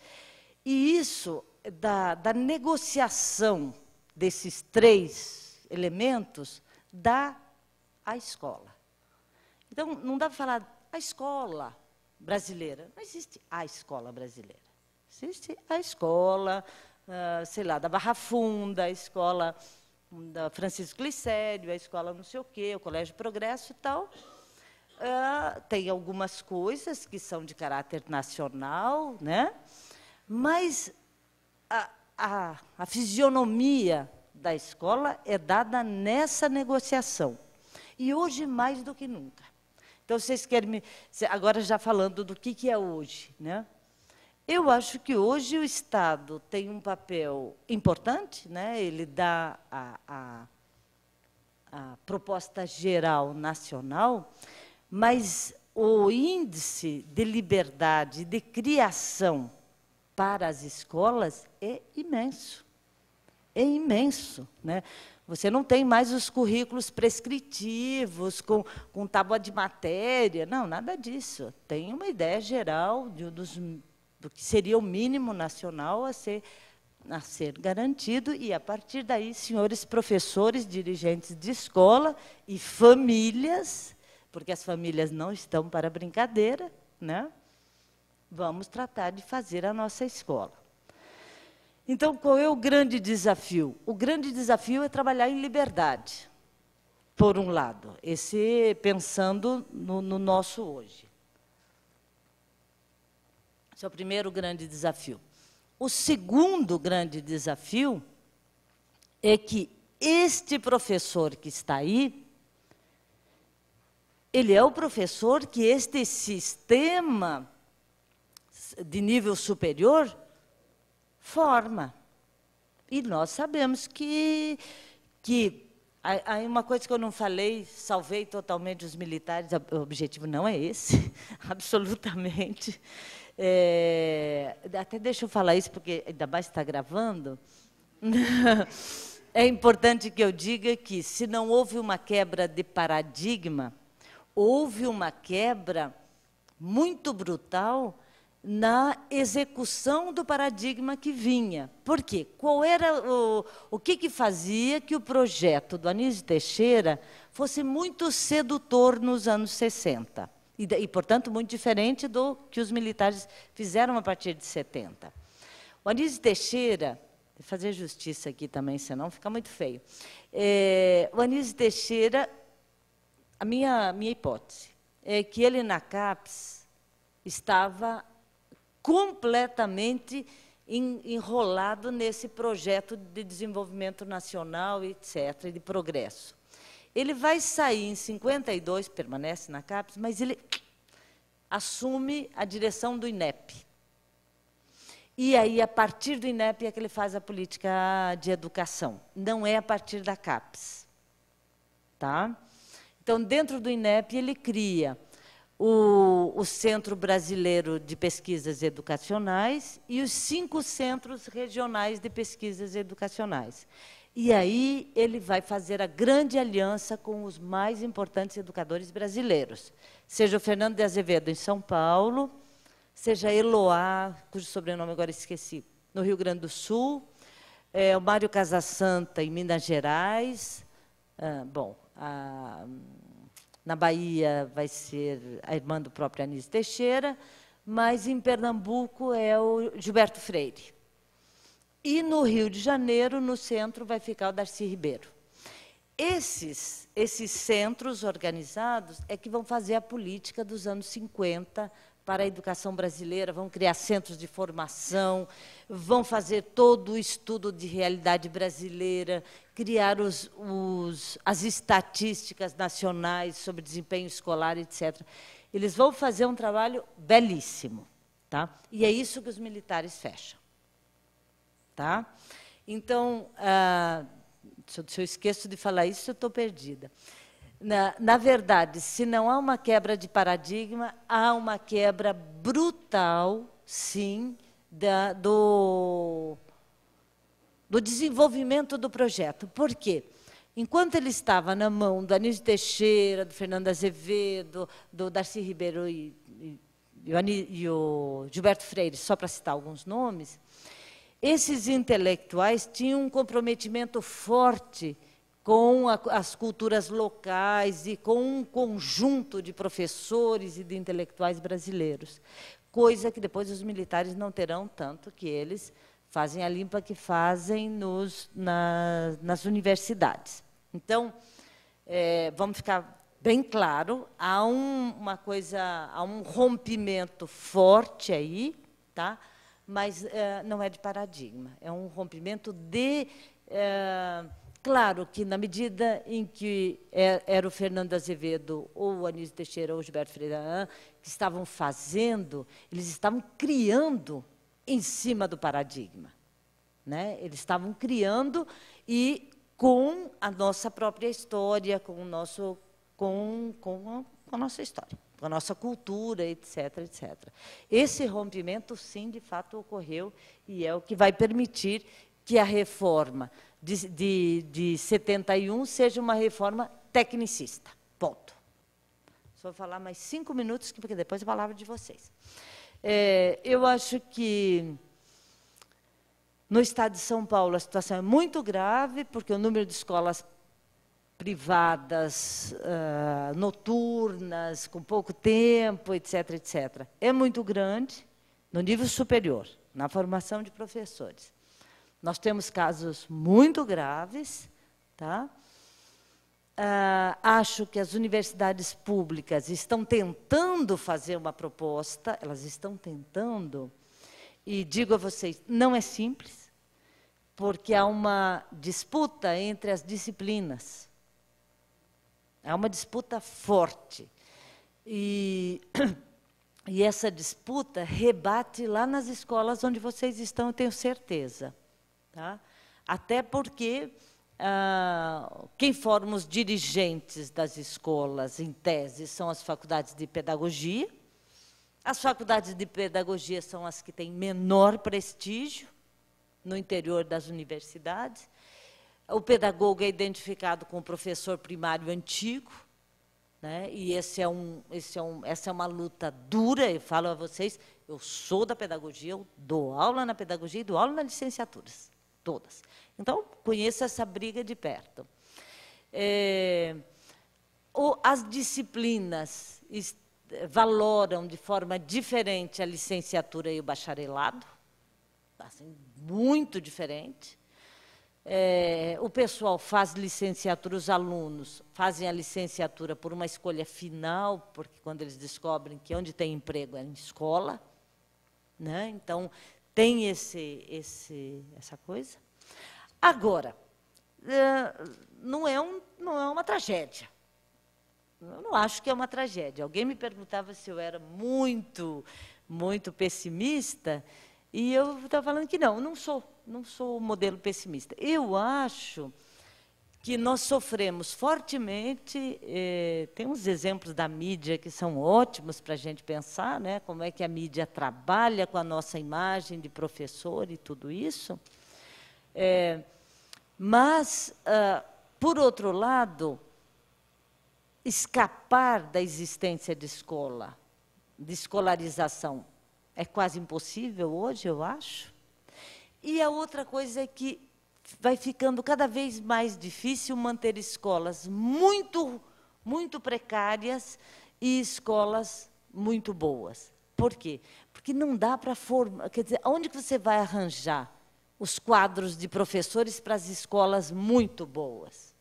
E isso, da negociação desses três elementos, dá a escola. Então, não dá para falar a escola brasileira. Não existe a escola brasileira. Existe a escola, sei lá, da Barra Funda, a escola da Francisco Glicério, a escola não sei o quê, o Colégio Progresso e tal. Tem algumas coisas que são de caráter nacional, né? Mas a fisionomia da escola é dada nessa negociação. E hoje, mais do que nunca. Então, vocês querem agora já falando do que é hoje, né? Eu acho que hoje o Estado tem um papel importante, né? Ele dá a proposta geral nacional, mas o índice de liberdade, de criação para as escolas é imenso. É imenso, né? Você não tem mais os currículos prescritivos, com tábua de matéria, não, nada disso. Tem uma ideia geral do que seria o mínimo nacional a ser garantido, e, a partir daí, senhores professores, dirigentes de escola e famílias, porque as famílias não estão para brincadeira, né? Vamos tratar de fazer a nossa escola. Então, qual é o grande desafio? O grande desafio é trabalhar em liberdade, por um lado, pensando no nosso hoje. Esse é o primeiro grande desafio. O segundo grande desafio é que este professor que está aí, ele é o professor que este sistema de nível superior forma. E nós sabemos que aí uma coisa que eu não falei, salvei totalmente os militares, o objetivo não é esse, absolutamente. Até deixa eu falar isso, porque ainda mais está gravando. É importante que eu diga que, se não houve uma quebra de paradigma, houve uma quebra muito brutal na execução do paradigma que vinha. Por quê? Qual era o que fazia que o projeto do Anísio Teixeira fosse muito sedutor nos anos 60? E, portanto, muito diferente do que os militares fizeram a partir de 70. O Anísio Teixeira, vou fazer justiça aqui também, senão fica muito feio. O Anísio Teixeira, a minha hipótese é que ele, na CAPES, estava completamente enrolado nesse projeto de desenvolvimento nacional, etc., e de progresso. Ele vai sair em 52, permanece na CAPES, mas ele assume a direção do INEP. E aí, a partir do INEP, é que ele faz a política de educação. Não é a partir da CAPES. Tá? Então, dentro do INEP, ele cria o Centro Brasileiro de Pesquisas Educacionais e os 5 centros regionais de pesquisas educacionais. E aí ele vai fazer a grande aliança com os mais importantes educadores brasileiros, seja o Fernando de Azevedo, em São Paulo, seja Eloá, cujo sobrenome agora esqueci, no Rio Grande do Sul, o Mário Casasanta, em Minas Gerais, na Bahia vai ser a irmã do próprio Anísio Teixeira, mas em Pernambuco é o Gilberto Freire. E no Rio de Janeiro, no centro, vai ficar o Darcy Ribeiro. Esses centros organizados é que vão fazer a política dos anos 50 para a educação brasileira, vão criar centros de formação, vão fazer todo o estudo de realidade brasileira, criar as estatísticas nacionais sobre desempenho escolar, etc. Eles vão fazer um trabalho belíssimo. Tá? E é isso que os militares fecham. Tá? Então, se eu esqueço de falar isso, eu estou perdida. Na verdade, se não há uma quebra de paradigma, há uma quebra brutal, sim, do desenvolvimento do projeto. Por quê? Enquanto ele estava na mão do Anísio Teixeira, do Fernando Azevedo, do Darcy Ribeiro e o Gilberto Freire, só para citar alguns nomes, esses intelectuais tinham um comprometimento forte com as culturas locais e com um conjunto de professores e de intelectuais brasileiros, coisa que depois os militares não terão, tanto que eles fazem a limpa que fazem nas universidades. Então, vamos ficar bem claro, há um rompimento forte aí, tá? Mas não é de paradigma, é um rompimento de... Claro que, na medida em que era o Fernando Azevedo, ou o Anísio Teixeira, ou o Gilberto Freire, que estavam fazendo, eles estavam criando em cima do paradigma. Né? Eles estavam criando e com a nossa própria história, com a nossa história, com a nossa cultura, etc., etc. Esse rompimento, sim, de fato ocorreu, e é o que vai permitir que a reforma de 71 seja uma reforma tecnicista. Ponto. Só vou falar mais 5 minutos, porque depois é a palavra de vocês. Eu acho que no estado de São Paulo a situação é muito grave, porque o número de escolas privadas, noturnas, com pouco tempo, etc., etc., é muito grande, no nível superior, na formação de professores. Nós temos casos muito graves. Tá? Acho que as universidades públicas estão tentando fazer uma proposta, elas estão tentando, e digo a vocês, não é simples, porque há uma disputa entre as disciplinas. Há uma disputa forte. E essa disputa rebate lá nas escolas onde vocês estão, eu tenho certeza. Tá? Até porque quem forma os dirigentes das escolas, em tese, são as faculdades de pedagogia. As faculdades de pedagogia são as que têm menor prestígio no interior das universidades. O pedagogo é identificado com o professor primário antigo, né? E essa é uma luta dura, eu falo a vocês, eu sou da pedagogia, eu dou aula na pedagogia e dou aula nas licenciaturas. Todas. Então, conheço essa briga de perto. As disciplinas valoram de forma diferente a licenciatura e o bacharelado, assim, muito diferente. O pessoal faz licenciatura, os alunos fazem a licenciatura por uma escolha final, porque quando eles descobrem que onde tem emprego é em escola, né? Então, tem essa coisa. Agora, não é uma tragédia. Eu não acho que é uma tragédia. Alguém me perguntava se eu era muito pessimista, e eu estava falando que não sou o modelo pessimista. Eu acho que nós sofremos fortemente, tem uns exemplos da mídia que são ótimos para a gente pensar, né, como é que a mídia trabalha com a nossa imagem de professor e tudo isso. Mas, por outro lado, escapar da existência de escola, de escolarização, é quase impossível hoje, eu acho. E a outra coisa é que vai ficando cada vez mais difícil manter escolas muito precárias e escolas muito boas. Por quê? Porque não dá para formar... Quer dizer, onde que você vai arranjar os quadros de professores para as escolas muito boas?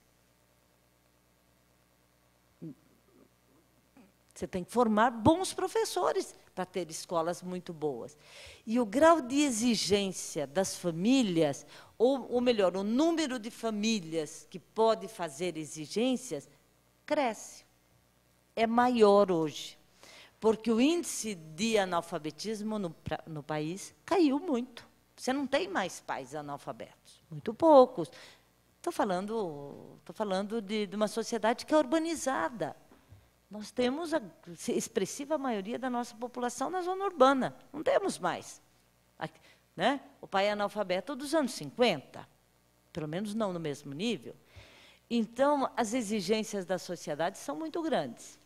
Você tem que formar bons professores para ter escolas muito boas. E o grau de exigência das famílias, ou melhor, o número de famílias que pode fazer exigências, cresce. É maior hoje. Porque o índice de analfabetismo no país caiu muito. Você não tem mais pais analfabetos, muito poucos. Estou falando de uma sociedade que é urbanizada. Nós temos a expressiva maioria da nossa população na zona urbana. Não temos mais. Né? O pai é analfabeto dos anos 50, pelo menos não no mesmo nível. Então, as exigências da sociedade são muito grandes.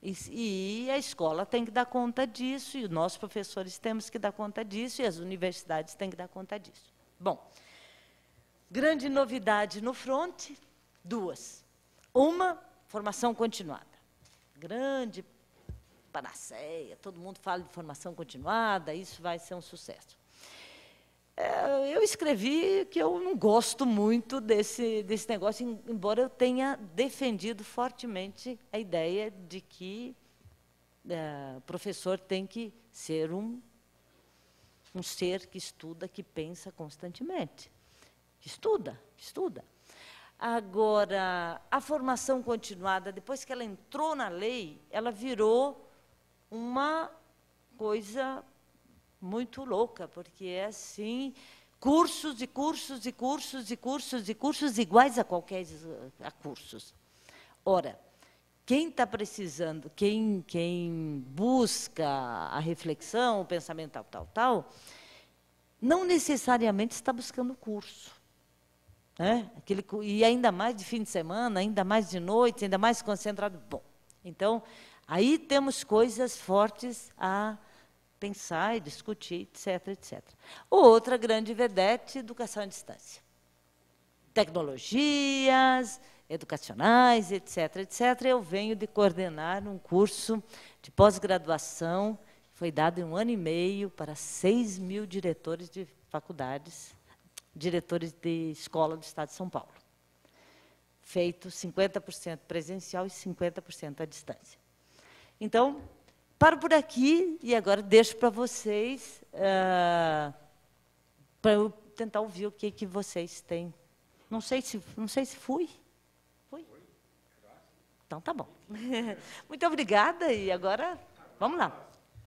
E a escola tem que dar conta disso, e nós, professores, temos que dar conta disso, e as universidades têm que dar conta disso. Bom, grande novidade no fronte, duas. Uma, formação continuada. Grande panaceia, todo mundo fala de formação continuada, isso vai ser um sucesso. Eu escrevi que eu não gosto muito desse negócio, embora eu tenha defendido fortemente a ideia de que o professor tem que ser um ser que estuda, que pensa constantemente. Estuda. Agora, a formação continuada, depois que ela entrou na lei, ela virou uma coisa muito louca, porque é assim, cursos iguais a cursos. Ora, quem está precisando, quem busca a reflexão, o pensamento tal, não necessariamente está buscando curso. E ainda mais de fim de semana, ainda mais de noite, ainda mais concentrado. Bom, então, aí temos coisas fortes a pensar e discutir, etc. Outra grande vedete, educação à distância. Tecnologias educacionais, etc. Eu venho de coordenar um curso de pós-graduação, foi dado em 1 ano e meio para 6.000 diretores de faculdades, diretores de escola do Estado de São Paulo. Feito 50% presencial e 50% à distância. Então, paro por aqui e agora deixo para vocês, para eu tentar ouvir o que vocês têm. Não sei se fui. Fui? Então, tá bom. Muito obrigada e agora, vamos lá.